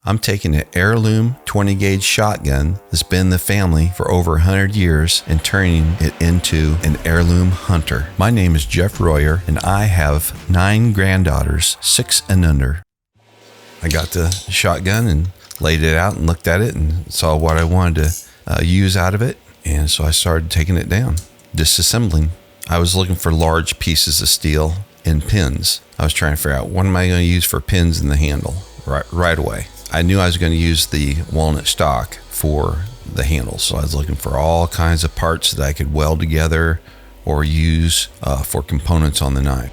I'm taking an Heirloom 20 gauge shotgun that's been in the family for over 100 years and turning it into an heirloom hunter. My name is Jeff Royer and I have 9 granddaughters, 6 and under. I got the shotgun and laid it out and looked at it and saw what I wanted to use out of it. And so I started taking it down, disassembling. I was looking for large pieces of steel and pins. I was trying to figure out what am I going to use for pins in the handle right away. I knew I was going to use the walnut stock for the handle, so I was looking for all kinds of parts that I could weld together or use for components on the knife.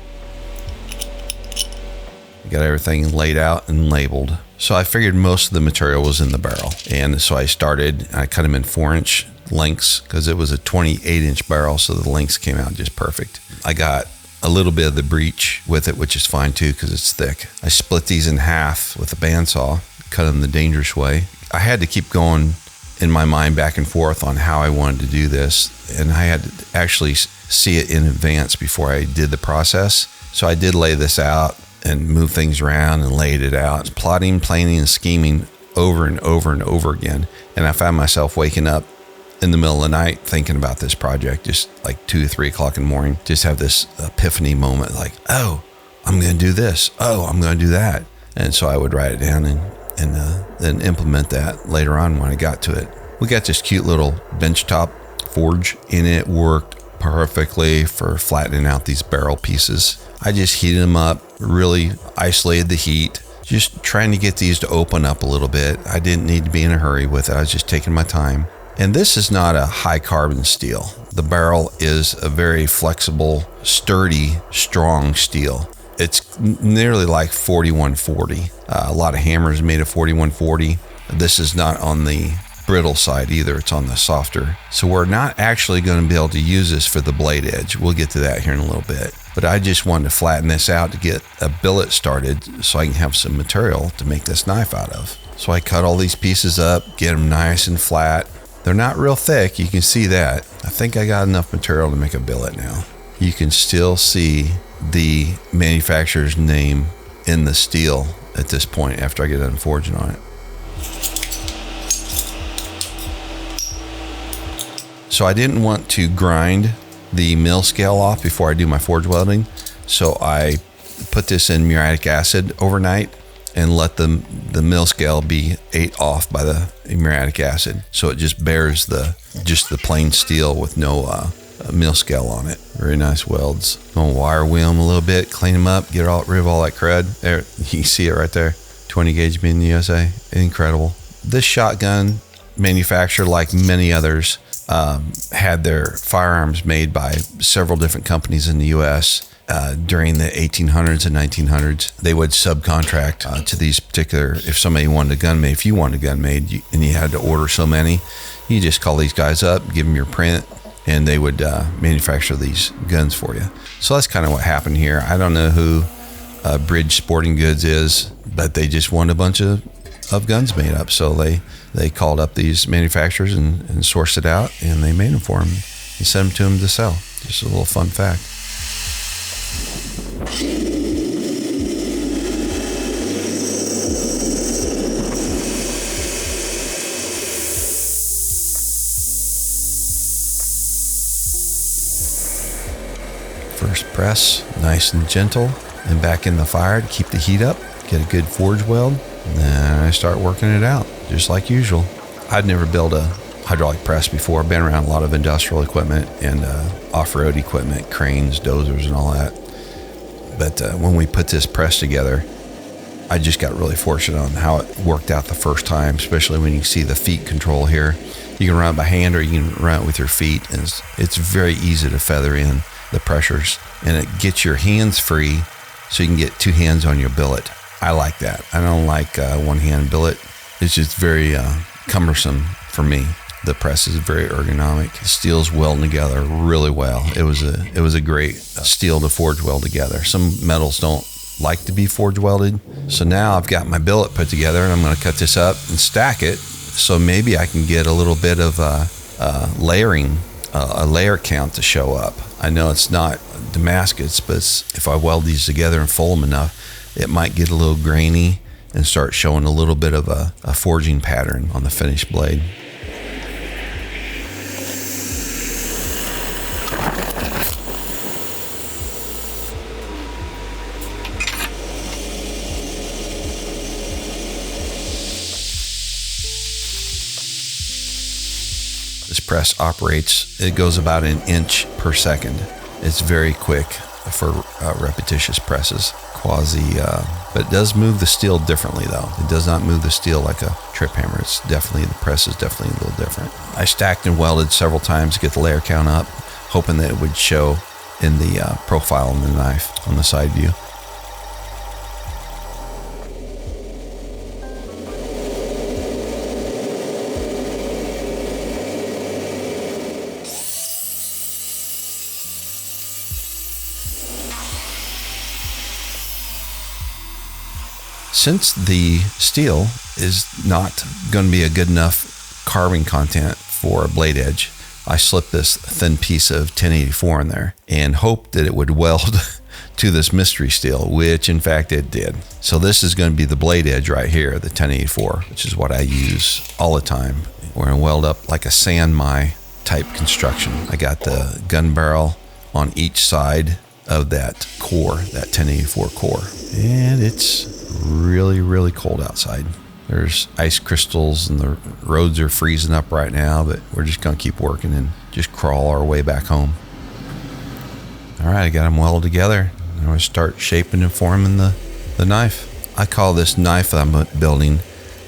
Got everything laid out and labeled. So I figured most of the material was in the barrel, and so I cut them in 4-inch lengths because it was a 28-inch barrel, so the lengths came out just perfect. I got a little bit of the breech with it, which is fine too because it's thick. I split these in half with a bandsaw, cut them the dangerous way. I had to keep going in my mind back and forth on how I wanted to do this, and I had to actually see it in advance before I did the process. So I did lay this out and move things around and laid it out, plotting, planning, and scheming over and over and over again. And I found myself waking up in the middle of the night thinking about this project, just like 2 or 3 o'clock in the morning, just have this epiphany moment like, oh, I'm going to do this. Oh, I'm going to do that. And so I would write it down and then implement that later on when I got to it. We got this cute little benchtop forge, and it worked perfectly for flattening out these barrel pieces. I just heated them up, really isolated the heat, just trying to get these to open up a little bit. I didn't need to be in a hurry with it. I was just taking my time. And this is not a high carbon steel. The barrel is a very flexible, sturdy, strong steel. It's nearly like 4140. A lot of hammers made of 4140. This is not on the brittle side either. It's on the softer. So we're not actually going to be able to use this for the blade edge. We'll get to that here in a little bit. But I just wanted to flatten this out to get a billet started so I can have some material to make this knife out of. So I cut all these pieces up, get them nice and flat. They're not real thick, you can see that. I think I got enough material to make a billet now. You can still see the manufacturer's name in the steel at this point after I get done forging on it. So I didn't want to grind the mill scale off before I do my forge welding. So I put this in muriatic acid overnight and let the mill scale be ate off by the muriatic acid. So it just bears just the plain steel with no mill scale on it. Very nice welds. I'm gonna wire wheel them a little bit, clean them up, rid of all that crud. There, you can see it right there. 20 gauge made in the USA. Incredible. This shotgun manufacturer, like many others, had their firearms made by several different companies in the U.S. During the 1800s and 1900s. They would subcontract to these particular, if somebody wanted a gun made, if you wanted a gun made and you had to order so many, you just call these guys up, give them your print, and they would manufacture these guns for you. So that's kind of what happened here. I don't know who Bridge Sporting Goods is, but they just wanted a bunch of guns made up. So they called up these manufacturers and sourced it out, and they made them for them and sent them to them to sell. Just a little fun fact. First press, nice and gentle, and back in the fire to keep the heat up, get a good forge weld, and then I start working it out, just like usual. I'd never built a hydraulic press before. I've been around a lot of industrial equipment and off-road equipment, cranes, dozers, and all that. But when we put this press together, I just got really fortunate on how it worked out the first time, especially when you see the feet control here. You can run it by hand or you can run it with your feet, and it's very easy to feather in the pressures, and it gets your hands free so you can get 2 hands on your billet. I like that. I don't like one-hand billet. It's just very cumbersome for me. The press is very ergonomic. The steel's welding together really well. It was a great steel to forge weld together. Some metals don't like to be forge welded. So now I've got my billet put together, and I'm going to cut this up and stack it. So maybe I can get a little bit of layering, a layer count to show up. I know it's not Damascus, but if I weld these together and fold them enough, it might get a little grainy and start showing a little bit of a forging pattern on the finished blade. This press operates, it goes about an inch per second. It's very quick for repetitious presses, but it does move the steel differently though. It does not move the steel like a trip hammer. The press is definitely a little different. I stacked and welded several times to get the layer count up, hoping that it would show in the profile on the knife on the side view. Since the steel is not going to be a good enough carving content for a blade edge, I slipped this thin piece of 1084 in there and hoped that it would weld to this mystery steel, which in fact it did. So this is going to be the blade edge right here, the 1084, which is what I use all the time. We're going to weld up like a sandmai type construction. I got the gun barrel on each side of that core, that 1084 core, and it's really cold outside. There's ice crystals and the roads are freezing up right now, but we're just gonna keep working and just crawl our way back home. All right, I got them welded together. I'm gonna start shaping and forming the knife. I call this knife that I'm building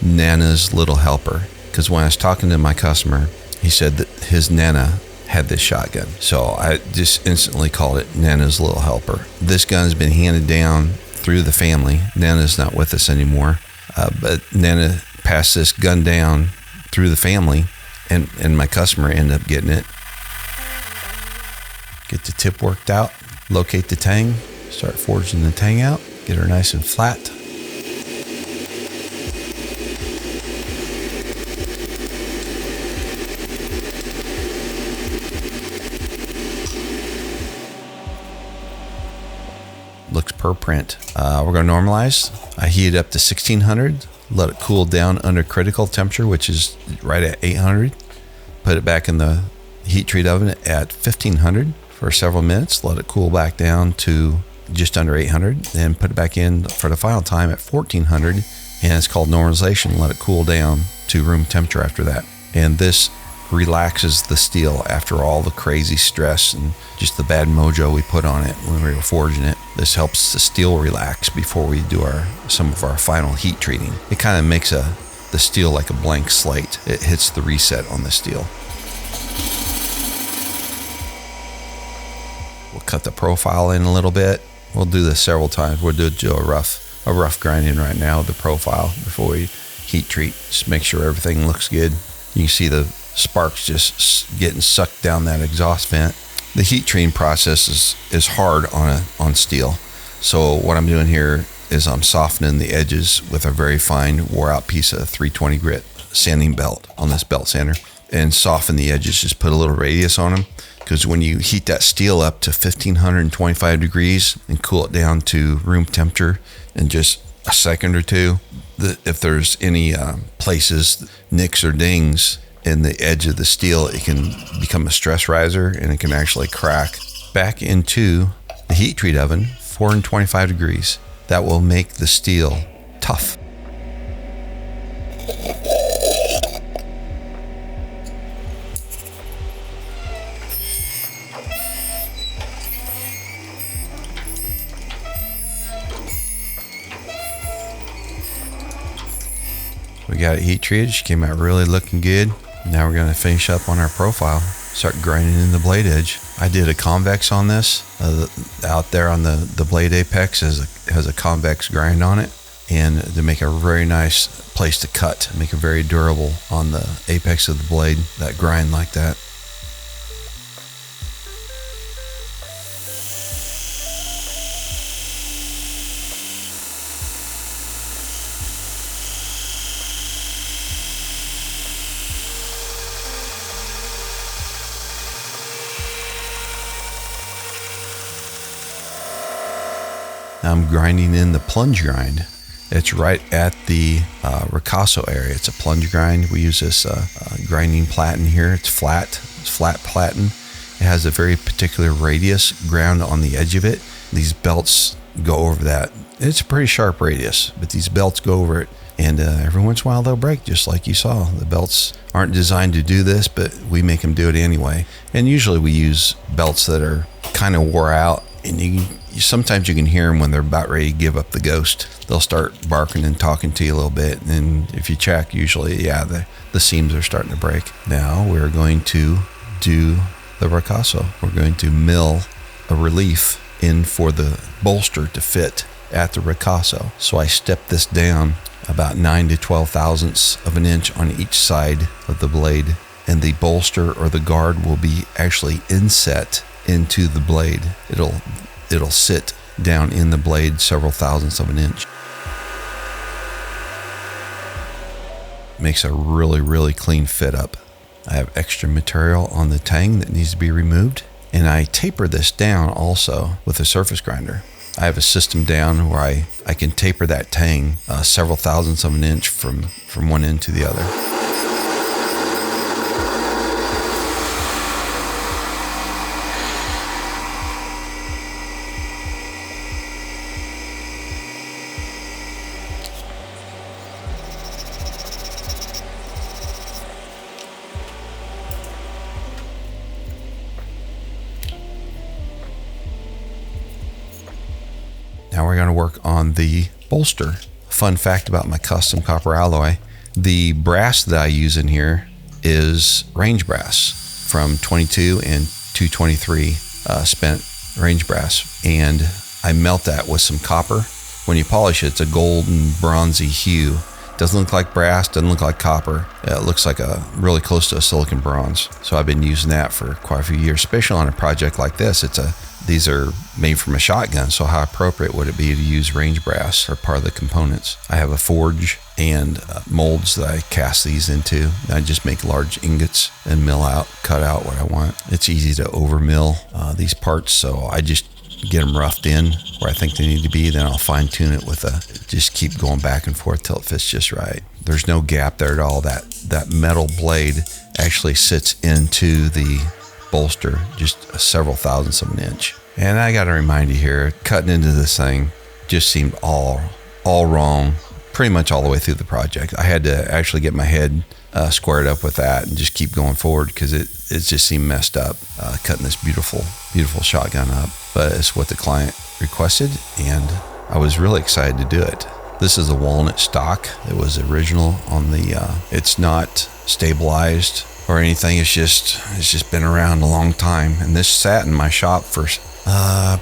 Nana's Little Helper, because when I was talking to my customer, he said that his Nana had this shotgun. So I just instantly called it Nana's Little Helper. This gun has been handed down through the family. Nana's not with us anymore, but Nana passed this gun down through the family, and my customer ended up getting it. Get the tip worked out, locate the tang, start forging the tang out, get her nice and flat. Looks per print. We're going to normalize. I heat it up to 1600, let it cool down under critical temperature, which is right at 800. Put it back in the heat treat oven at 1500 for several minutes. Let it cool back down to just under 800. Then put it back in for the final time at 1400, and it's called normalization. Let it cool down to room temperature after that. And this relaxes the steel after all the crazy stress and just the bad mojo we put on it when we were forging it. This helps the steel relax before we do some of our final heat treating. It kind of makes the steel like a blank slate. It hits the reset on the steel. We'll cut the profile in a little bit. We'll do this several times. We'll do a rough grinding right now of the profile before we heat treat. Just make sure everything looks good. You can see the sparks just getting sucked down that exhaust vent. The heat treating process is hard on steel. So what I'm doing here is I'm softening the edges with a very fine wore out piece of 320 grit sanding belt on this belt sander, and soften the edges. Just put a little radius on them, because when you heat that steel up to 1525 degrees and cool it down to room temperature in just a second or two, if there's any places, nicks or dings in the edge of the steel, it can become a stress riser and it can actually crack. Back into the heat treat oven, 425 degrees. That will make the steel tough. We got it heat treated. She came out really looking good. Now we're going to finish up on our profile, start grinding in the blade edge. I did a convex on this. Out there on the blade apex has a convex grind on it, and to make a very nice place to cut, make it very durable on the apex of the blade, that grind like that. I'm grinding in the plunge grind. It's right at the ricasso area. It's a plunge grind. We use this grinding platen here. It's flat platen. It has a very particular radius ground on the edge of it. These belts go over that. It's a pretty sharp radius, but these belts go over it. And every once in a while they'll break, just like you saw. The belts aren't designed to do this, but we make them do it anyway. And usually we use belts that are kind of wore out, and sometimes you can hear them when they're about ready to give up the ghost. They'll start barking and talking to you a little bit, and if you check, usually, the seams are starting to break. Now we're going to do the ricasso. We're going to mill a relief in for the bolster to fit at the ricasso. So I step this down about 9 to 12 thousandths of an inch on each side of the blade, and the bolster or the guard will be actually inset into the blade. It'll sit down in the blade several thousandths of an inch. Makes a really, really clean fit up. I have extra material on the tang that needs to be removed, and I taper this down also with a surface grinder. I have a system down where I can taper that tang several thousandths of an inch from one end to the other. Now we're going to work on the bolster. Fun fact about my custom copper alloy, the brass that I use in here is range brass from 22 and 223 spent range brass. And I melt that with some copper. When you polish it, it's a golden bronzy hue. Doesn't look like brass, doesn't look like copper. It looks like really close to a silicon bronze. So I've been using that for quite a few years, especially on a project like this. These are made from a shotgun, so how appropriate would it be to use range brass for part of the components? I have a forge and molds that I cast these into. I just make large ingots and cut out what I want. It's easy to over mill these parts, so I just get them roughed in where I think they need to be. Then I'll fine tune it just keep going back and forth till it fits just right. There's no gap there at all. That metal blade actually sits into the bolster just several thousandths of an inch. And I got to remind you here, cutting into this thing just seemed all wrong pretty much all the way through the project. I had to actually get my head squared up with that and just keep going forward because it just seemed messed up, cutting this beautiful shotgun up. But it's what the client requested, and I was really excited to do it. This is a walnut stock. It was original on the, it's not stabilized or anything. It's just been around a long time. And this sat in my shop for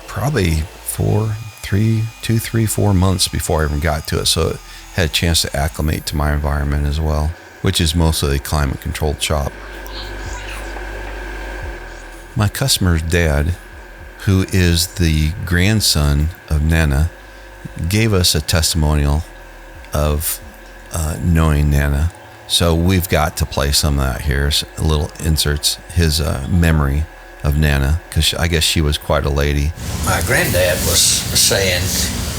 probably 2, 3, 4 months before I even got to it. So it had a chance to acclimate to my environment as well, which is mostly a climate controlled shop. My customer's dad, who is the grandson of Nana, gave us a testimonial of knowing Nana. So we've got to play some of that here, little inserts, his memory of Nana, because I guess she was quite a lady. My granddad was saying,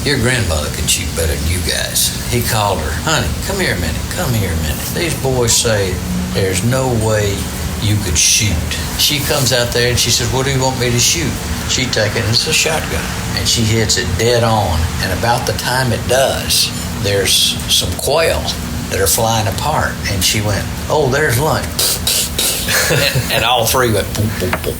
your grandmother could shoot better than you guys. He called her, honey, come here a minute. These boys say there's no way you could shoot. She comes out there and she says, what do you want me to shoot? She takes it, it's a shotgun, and she hits it dead on. And about the time it does, there's some quail that are flying apart, and she went, oh, there's lunch. and all three went boom, boom, boom.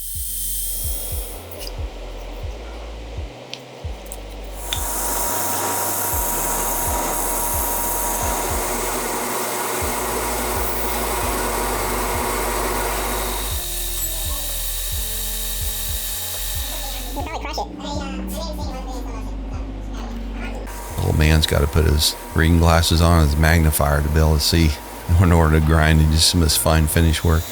Little man's got to put his reading glasses on, his magnifier to be able to see in order to grind and do some of this fine finish work.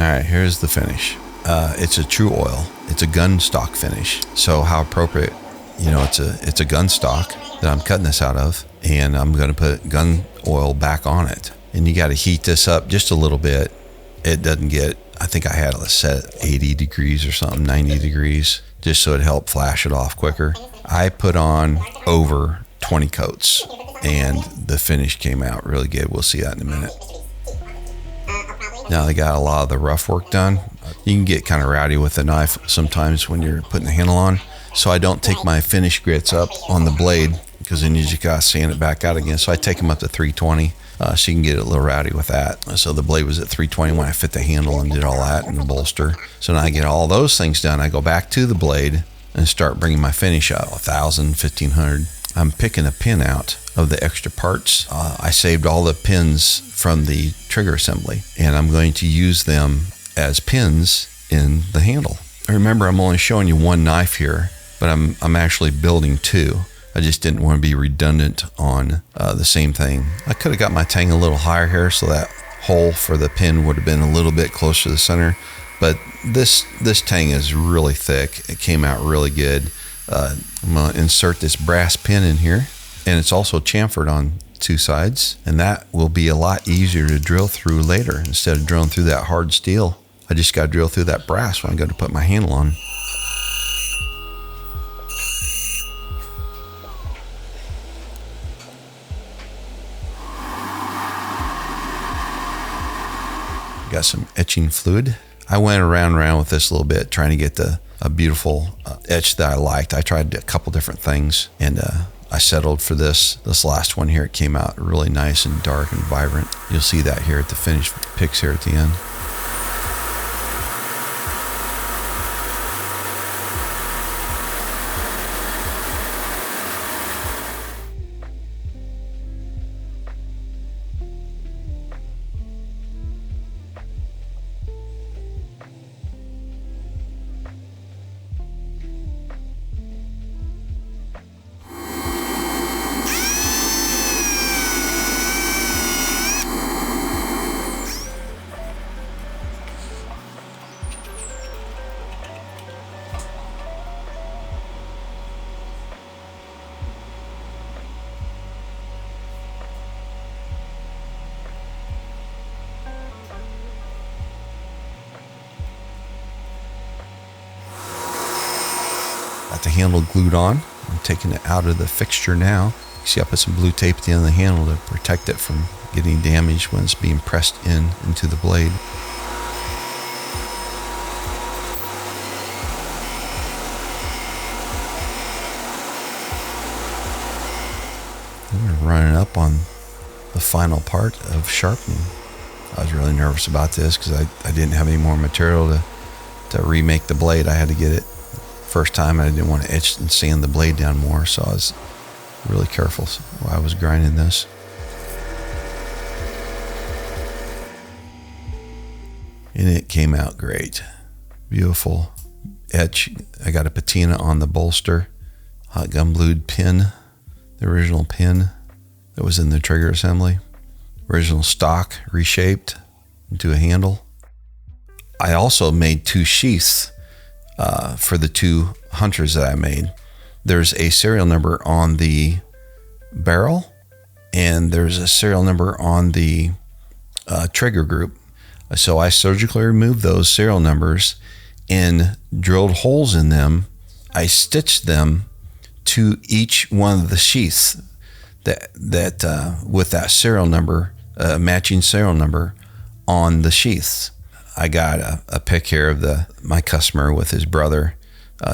right, here's the finish. It's a true oil. It's a gun stock finish. So how appropriate, it's a gun stock that I'm cutting this out of, and I'm going to put gun oil back on it. And you got to heat this up just a little bit. It doesn't get, I think I had it set 80 degrees or something, 90 degrees, just so it helped flash it off quicker. I put on over 20 coats, and the finish came out really good. We'll see that in a minute. Now they got a lot of the rough work done. You can get kind of rowdy with the knife sometimes when you're putting the handle on. So I don't take my finish grits up on the blade, because then you just got to sand it back out again. So I take them up to 320. So you can get a little rowdy with that. So the blade was at 320 when I fit the handle and did all that in the bolster. So now I get all those things done. I go back to the blade and start bringing my finish up, 1,000, 1,500. I'm picking a pin out of the extra parts. I saved all the pins from the trigger assembly, and I'm going to use them as pins in the handle. Remember, I'm only showing you one knife here, but I'm actually building two. I just didn't want to be redundant on the same thing. I could have got my tang a little higher here, so that hole for the pin would have been a little bit closer to the center. But this tang is really thick. It came out really good. I'm going to insert this brass pin in here, and it's also chamfered on two sides, and that will be a lot easier to drill through later. Instead of drilling through that hard steel, I just got to drill through that brass when I go to put my handle on. Got some etching fluid. I went around with this a little bit, trying to get a beautiful etch that I liked. I tried a couple different things, and I settled for this last one here. It came out really nice and dark and vibrant. You'll see that here at the finished pics here at the end. Got the handle glued on. I'm taking it out of the fixture now. You see I put some blue tape at the end of the handle to protect it from getting damaged when it's being pressed into the blade. We're running up on the final part of sharpening. I was really nervous about this because I didn't have any more material to remake the blade. I had to get it first time. I didn't want to etch and sand the blade down more, so I was really careful while I was grinding this. And it came out great. Beautiful etch. I got a patina on the bolster, hot gun blued pin, the original pin that was in the trigger assembly, original stock reshaped into a handle. I also made two sheaths for the two hunters that I made. There's a serial number on the barrel, and there's a serial number on the trigger group. So I surgically removed those serial numbers and drilled holes in them. I stitched them to each one of the sheaths that with that serial number, matching serial number on the sheaths. I got a pic here of my customer with his brother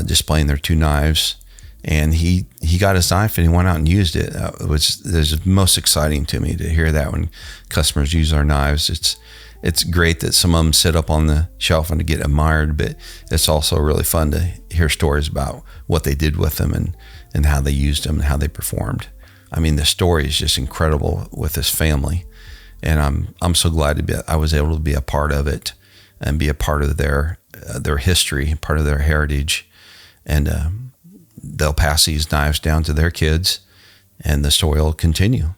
displaying their two knives, and he got his knife and he went out and used it. It was most exciting to me to hear that when customers use our knives. It's great that some of them sit up on the shelf and to get admired, but it's also really fun to hear stories about what they did with them and how they used them and how they performed. I mean, the story is just incredible with this family, and I'm so glad I was able to be a part of it and be a part of their history, part of their heritage, and they'll pass these knives down to their kids, and the story will continue.